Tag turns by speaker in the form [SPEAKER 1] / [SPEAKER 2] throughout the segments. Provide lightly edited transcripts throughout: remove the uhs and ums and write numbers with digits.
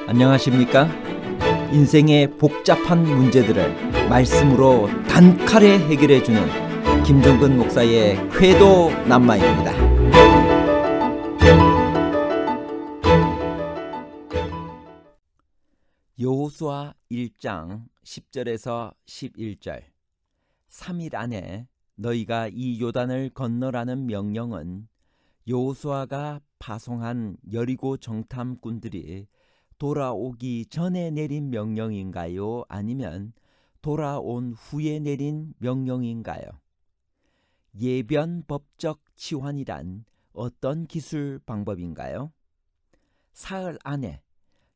[SPEAKER 1] 안녕하십니까? 인생의 복잡한 문제들을 말씀으로 단칼에 해결해주는 김종근 목사의 쾌도 남마입니다. 여호수아 1장 10절에서 11절 3일 안에 너희가 이 요단을 건너라는 명령은 여호수아가 파송한 여리고 정탐꾼들이 돌아오기 전에 내린 명령인가요? 아니면 돌아온 후에 내린 명령인가요? 예변법적 치환이란 어떤 기술 방법인가요? 사흘 안에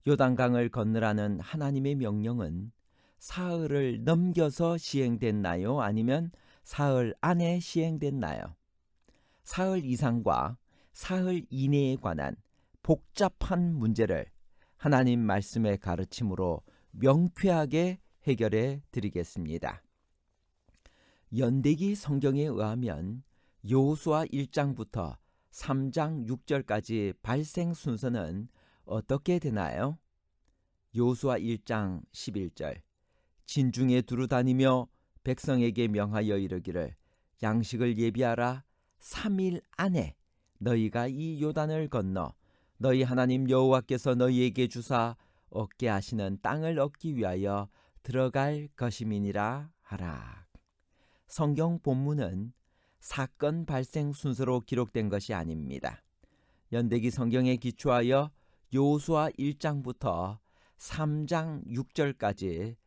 [SPEAKER 1] 요단강을 건너라는 하나님의 명령은 사흘을 넘겨서 시행됐나요? 아니면 사흘 안에 시행됐나요? 사흘 이상과 사흘 이내에 관한 복잡한 문제를 하나님 말씀의 가르침으로 명쾌하게 해결해 드리겠습니다. 연대기 성경에 의하면 여호수아 1장부터 3장 6절까지 발생 순서는 어떻게 되나요? 여호수아 1장 11절 진중에 두루 다니며 백성에게 명하여 이르기를 양식을 예비하라. 3일 안에 너희가 이 요단을 건너 너희 하나님 여호와께서 너희에게 주사 얻게 하시는 땅을 얻기 위하여 들어갈 것임이니라 하라. 성경 본문은 사건 발생 순서로 기록된 것이 아닙니다. 연대기 성경에 기초하여 여호수아 1장부터 3장 6절까지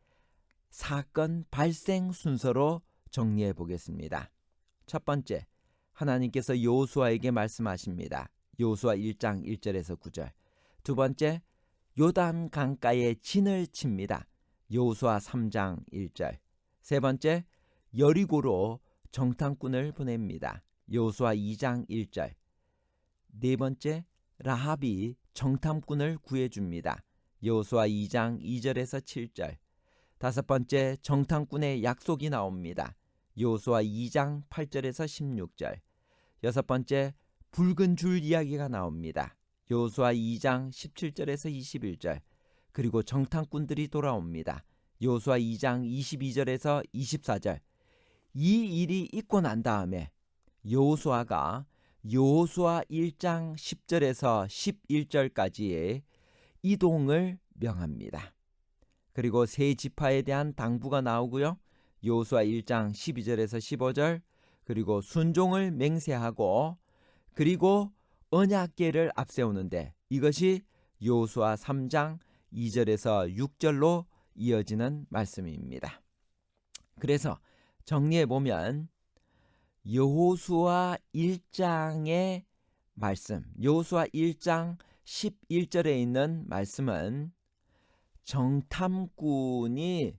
[SPEAKER 1] 사건 발생 순서로 정리해 보겠습니다. 첫 번째, 하나님께서 여호수아에게 말씀하십니다. 여호수아 1장 1절에서 9절. 두 번째, 요단 강가에 진을 칩니다. 여호수아 3장 1절. 세 번째, 여리고로 정탐꾼을 보냅니다. 여호수아 2장 1절. 네 번째, 라합이 정탐꾼을 구해줍니다. 여호수아 2장 2절에서 7절. 다섯 번째, 정탐꾼의 약속이 나옵니다. 여호수아 2장 8절에서 16절. 여섯 번째, 붉은 줄 이야기가 나옵니다. 여호수아 2장 17절에서 21절. 그리고 정탐꾼들이 돌아옵니다. 여호수아 2장 22절에서 24절. 이 일이 있고 난 다음에 여호수아가 여호수아 1장 10절에서 11절까지의 이동을 명합니다. 그리고 세 지파에 대한 당부가 나오고요. 여호수아 1장 12절에서 15절. 그리고 순종을 맹세하고 그리고 언약궤를 앞세우는데 이것이 여호수아 3장 2절에서 6절로 이어지는 말씀입니다. 그래서 정리해보면 여호수아 1장의 말씀, 여호수아 1장 11절에 있는 말씀은 정탐꾼이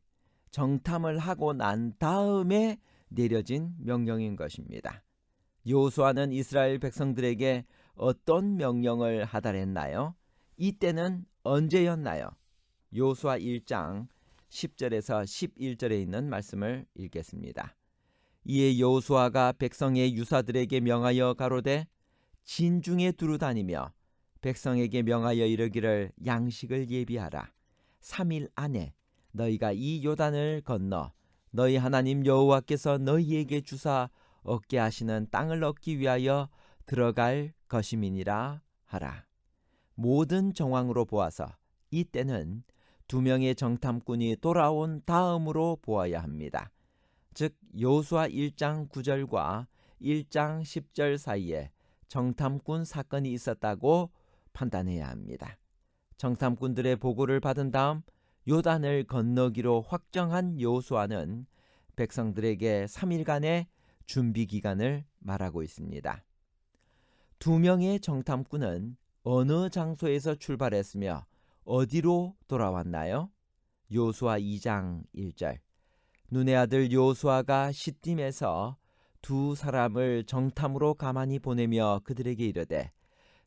[SPEAKER 1] 정탐을 하고 난 다음에 내려진 명령인 것입니다. 여호수아는 이스라엘 백성들에게 어떤 명령을 하달했나요? 이때는 언제였나요? 여호수아 1장 10절에서 11절에 있는 말씀을 읽겠습니다. 이에 여호수아가 백성의 유사들에게 명하여 가로되 진중에 두루 다니며 백성에게 명하여 이르기를 양식을 예비하라. 3일 안에 너희가 이 요단을 건너 너희 하나님 여호와께서 너희에게 주사 얻게 하시는 땅을 얻기 위하여 들어갈 것임이니라 하라. 모든 정황으로 보아서 이때는 2명의 정탐꾼이 돌아온 다음으로 보아야 합니다. 즉 여호수아 1장 9절과 1장 10절 사이에 정탐꾼 사건이 있었다고 판단해야 합니다. 정탐꾼들의 보고를 받은 다음 요단을 건너기로 확정한 여호수아는 백성들에게 3일간의 준비 기간을 말하고 있습니다. 2명의 정탐꾼은 어느 장소에서 출발했으며 어디로 돌아왔나요? 여호수아 2장 1절. 눈의 아들 여호수아가 시딤에서 2 사람을 정탐으로 가만히 보내며 그들에게 이르되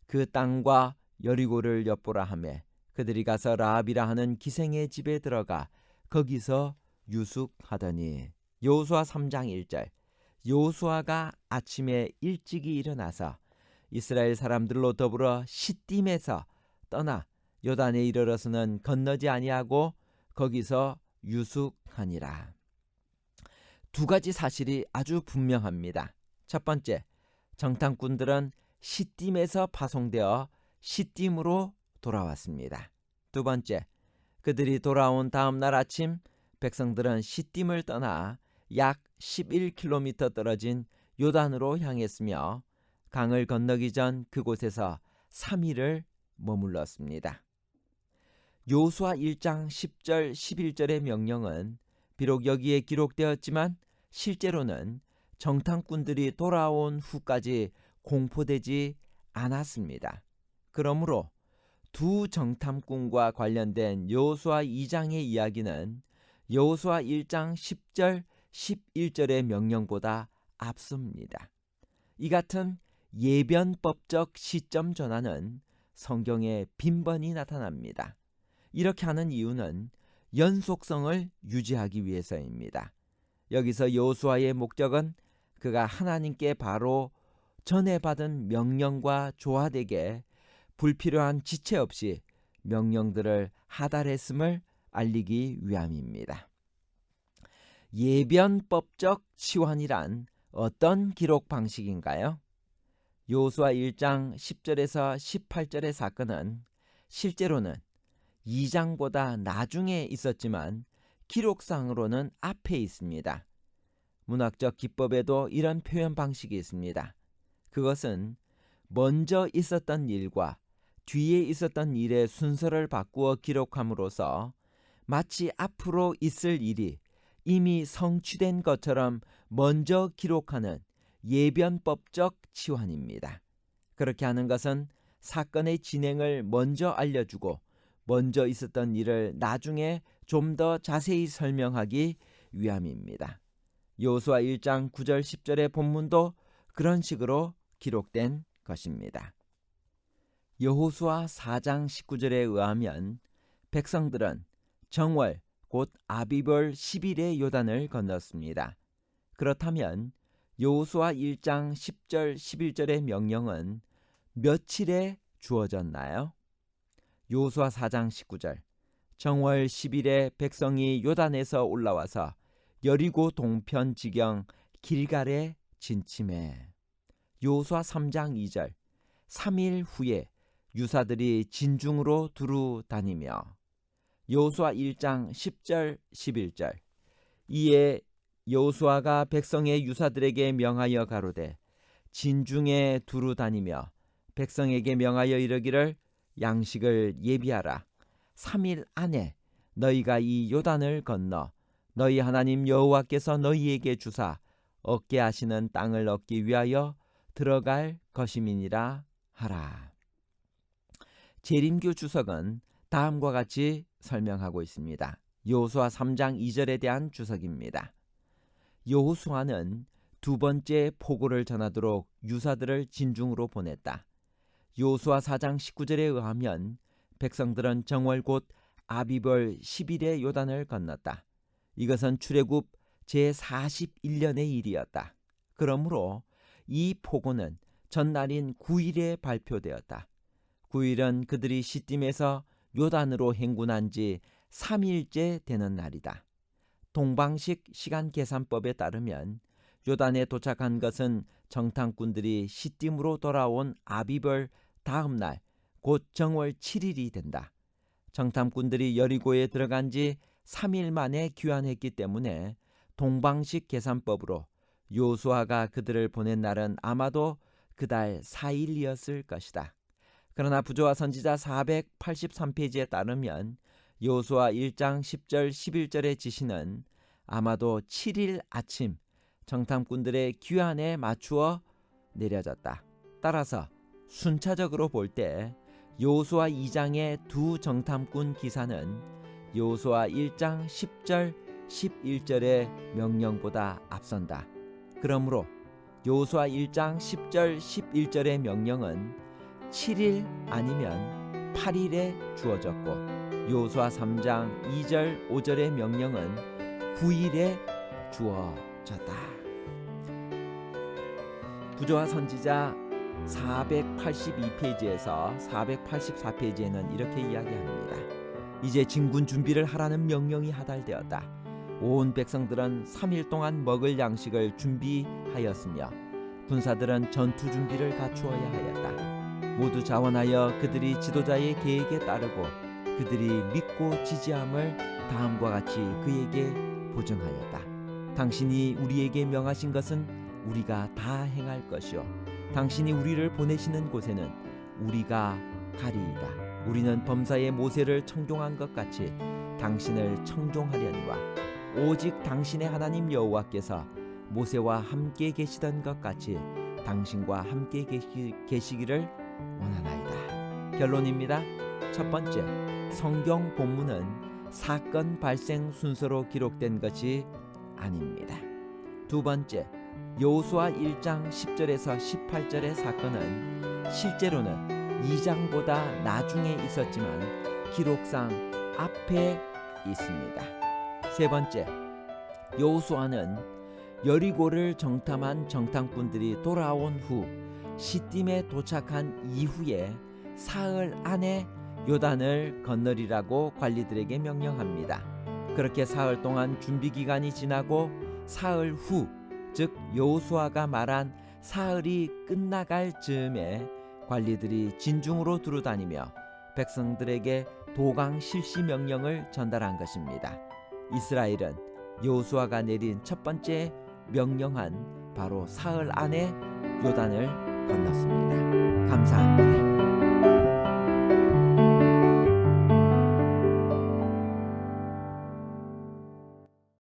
[SPEAKER 1] 그 땅과 여리고를 엿보라 하매 그들이 가서 라합이라 하는 기생의 집에 들어가 거기서 유숙하더니. 여호수아 3장 1절. 여호수아가 아침에 일찍이 일어나서 이스라엘 사람들로 더불어 시딤에서 떠나 요단에 이르러서는 건너지 아니하고 거기서 유숙하니라. 두 가지 사실이 아주 분명합니다. 첫 번째, 정탐꾼들은 시딤에서 파송되어 시딤으로 돌아왔습니다. 두 번째, 그들이 돌아온 다음 날 아침 백성들은 시딤을 떠나 약 11km 떨어진 요단으로 향했으며 강을 건너기 전 그곳에서 3일을 머물렀습니다. 여호수아 1장 10절 11절의 명령은 비록 여기에 기록되었지만 실제로는 정탐꾼들이 돌아온 후까지 공포되지 않았습니다. 그러므로 두 정탐꾼과 관련된 여호수아 2장의 이야기는 여호수아 1장 10절 11절의 명령보다 앞섭니다. 이 같은 예변법적 시점 전환은 성경에 빈번히 나타납니다. 이렇게 하는 이유는 연속성을 유지하기 위해서입니다. 여기서 여호수아의 목적은 그가 하나님께 바로 전해받은 명령과 조화되게 불필요한 지체 없이 명령들을 하달했음을 알리기 위함입니다. 예변법적 치환이란 어떤 기록 방식인가요? 여호수아 1장 10절에서 18절의 사건은 실제로는 2장보다 나중에 있었지만 기록상으로는 앞에 있습니다. 문학적 기법에도 이런 표현 방식이 있습니다. 그것은 먼저 있었던 일과 뒤에 있었던 일의 순서를 바꾸어 기록함으로써 마치 앞으로 있을 일이 이미 성취된 것처럼 먼저 기록하는 예변법적 치환입니다. 그렇게 하는 것은 사건의 진행을 먼저 알려주고 먼저 있었던 일을 나중에 좀 더 자세히 설명하기 위함입니다. 여호수아 1장 9절 10절의 본문도 그런 식으로 기록된 것입니다. 여호수아 4장 19절에 의하면 백성들은 정월 곧 아비벌 10일에 요단을 건넜습니다. 그렇다면 여호수아 1장 10절 11절의 명령은 며칠에 주어졌나요? 여호수아 4장 19절 정월 10일에 백성이 요단에서 올라와서 여리고 동편 지경 길갈에 진침해. 여호수아 3장 2절 3일 후에 유사들이 진중으로 두루 다니며. 여호수아 1장 10절 11절 이에 여호수아가 백성의 유사들에게 명하여 가로되 진중에 두루 다니며 백성에게 명하여 이르기를 양식을 예비하라. 3일 안에 너희가 이 요단을 건너 너희 하나님 여호와께서 너희에게 주사 얻게 하시는 땅을 얻기 위하여 들어갈 것임이니라 하라. 재림교 주석은 다음과 같이 설명하고 있습니다. 여호수아 3장 2절에 대한 주석입니다. 여호수아는 두 번째 포고를 전하도록 유사들을 진중으로 보냈다. 여호수아 4장 19절에 의하면 백성들은 정월 곧 아비벌 10일에 요단을 건넜다. 이것은 출애굽 제41년의 일이었다. 그러므로 이 포고는 전날인 9일에 발표되었다. 9일은 그들이 시딤에서 요단으로 행군한 지 3일째 되는 날이다. 동방식 시간 계산법에 따르면 요단에 도착한 것은 정탐꾼들이 시딤으로 돌아온 아비벌 다음 날 곧 정월 7일이 된다. 정탐꾼들이 여리고에 들어간 지 3일 만에 귀환했기 때문에 동방식 계산법으로 여호수아가 그들을 보낸 날은 아마도 그달 4일이었을 것이다. 그러나 부조와 선지자 483페이지에 따르면 여호수아 1장 10절 11절의 지시는 아마도 7일 아침 정탐꾼들의 귀환에 맞추어 내려졌다. 따라서 순차적으로 볼 때 여호수아 2장의 두 정탐꾼 기사는 여호수아 1장 10절 11절의 명령보다 앞선다. 그러므로 여호수아 1장 10절 11절의 명령은 7일 아니면 8일에 주어졌고 여호수아 3장 2절 5절의 명령은 9일에 주어졌다. 부조와 선지자 482페이지에서 484페이지에는 이렇게 이야기합니다. 이제 진군 준비를 하라는 명령이 하달되었다. 온 백성들은 3일 동안 먹을 양식을 준비하였으며 군사들은 전투 준비를 갖추어야 하였다. 모두 자원하여 그들이 지도자의 계획에 따르고 그들이 믿고 지지함을 다음과 같이 그에게 보증하였다. 당신이 우리에게 명하신 것은 우리가 다 행할 것이요 당신이 우리를 보내시는 곳에는 우리가 가리이다. 우리는 범사의 모세를 청종한 것 같이 당신을 청종하려니와 오직 당신의 하나님 여호와께서 모세와 함께 계시던 것 같이 당신과 함께 계시기를 원하나이다. 결론입니다. 첫 번째, 성경 본문은 사건 발생 순서로 기록된 것이 아닙니다. 두 번째, 여호수아 1장 10절에서 18절의 사건은 실제로는 2장보다 나중에 있었지만 기록상 앞에 있습니다. 세 번째, 여호수아는 여리고를 정탐한 정탐꾼들이 돌아온 후 시딤에 도착한 이후에 사흘 안에 요단을 건너리라고 관리들에게 명령합니다. 그렇게 사흘 동안 준비 기간이 지나고 사흘 후, 즉 여호수아가 말한 사흘이 끝나갈 즈음에 관리들이 진중으로 두루다니며 백성들에게 도강 실시 명령을 전달한 것입니다. 이스라엘은 여호수아가 내린 첫 번째 명령한 바로 사흘 안에 요단을 건넜습니다. 감사합니다.